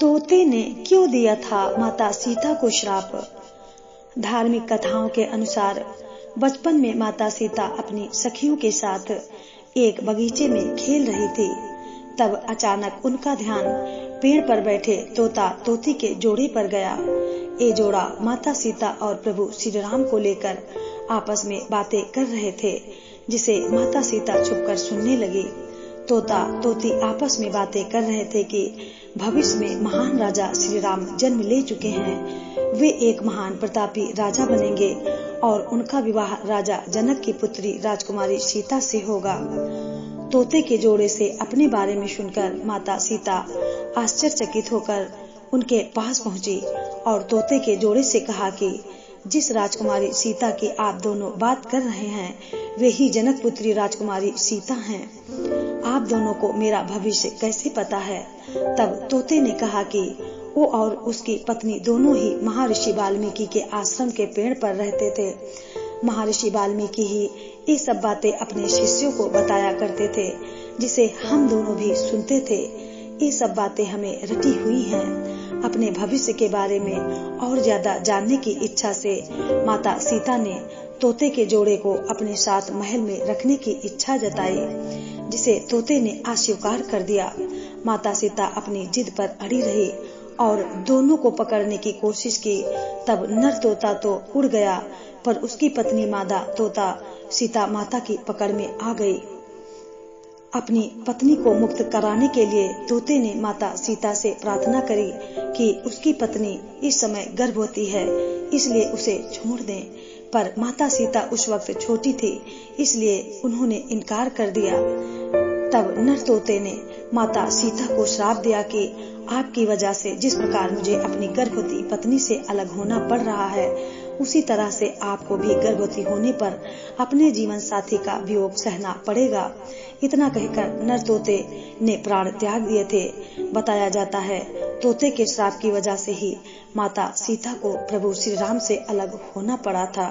तोते ने क्यों दिया था माता सीता को श्राप। धार्मिक कथाओं के अनुसार बचपन में माता सीता अपनी सखियों के साथ एक बगीचे में खेल रही थी। तब अचानक उनका ध्यान पेड़ पर बैठे तोता तोती के जोड़े पर गया। ये जोड़ा माता सीता और प्रभु श्री राम को लेकर आपस में बातें कर रहे थे, जिसे माता सीता छुपकर सुनने लगी। तोता तोती आपस में बातें कर रहे थे कि भविष्य में महान राजा श्री राम जन्म ले चुके हैं। वे एक महान प्रतापी राजा बनेंगे और उनका विवाह राजा जनक की पुत्री राजकुमारी सीता से होगा। तोते के जोड़े से अपने बारे में सुनकर माता सीता आश्चर्यचकित होकर उनके पास पहुंची और तोते के जोड़े से कहा कि जिस राजकुमारी सीता की आप दोनों बात कर रहे हैं, वे ही जनक पुत्री राजकुमारी सीता हैं। आप दोनों को मेरा भविष्य कैसे पता है? तब तोते ने कहा कि वो और उसकी पत्नी दोनों ही महर्षि वाल्मीकि के आश्रम के पेड़ पर रहते थे। महर्षि वाल्मीकि ही ये सब बातें अपने शिष्यों को बताया करते थे, जिसे हम दोनों भी सुनते थे। ये सब बातें हमें रटी हुई हैं। अपने भविष्य के बारे में और ज्यादा जानने की इच्छा से माता सीता ने तोते के जोड़े को अपने साथ महल में रखने की इच्छा जताई, जिसे तोते ने अस्वीकार कर दिया। माता सीता अपनी जिद पर अड़ी रही और दोनों को पकड़ने की कोशिश की। तब नर तोता तो उड़ गया, पर उसकी पत्नी मादा तोता सीता माता की पकड़ में आ गई। अपनी पत्नी को मुक्त कराने के लिए तोते ने माता सीता से प्रार्थना करी कि उसकी पत्नी इस समय गर्भवती है, इसलिए उसे छोड़ दें। पर माता सीता उस वक्त छोटी थी, इसलिए उन्होंने इनकार कर दिया। तब नर तोते ने माता सीता को श्राप दिया कि आपकी वजह से जिस प्रकार मुझे अपनी गर्भवती पत्नी से अलग होना पड़ रहा है, उसी तरह से आपको भी गर्भवती होने पर अपने जीवन साथी का वियोग सहना पड़ेगा। इतना कहकर नर तोते ने प्राण त्याग दिए थे। बताया जाता है तोते के श्राप की वजह से ही माता सीता को प्रभु श्री राम से अलग होना पड़ा था।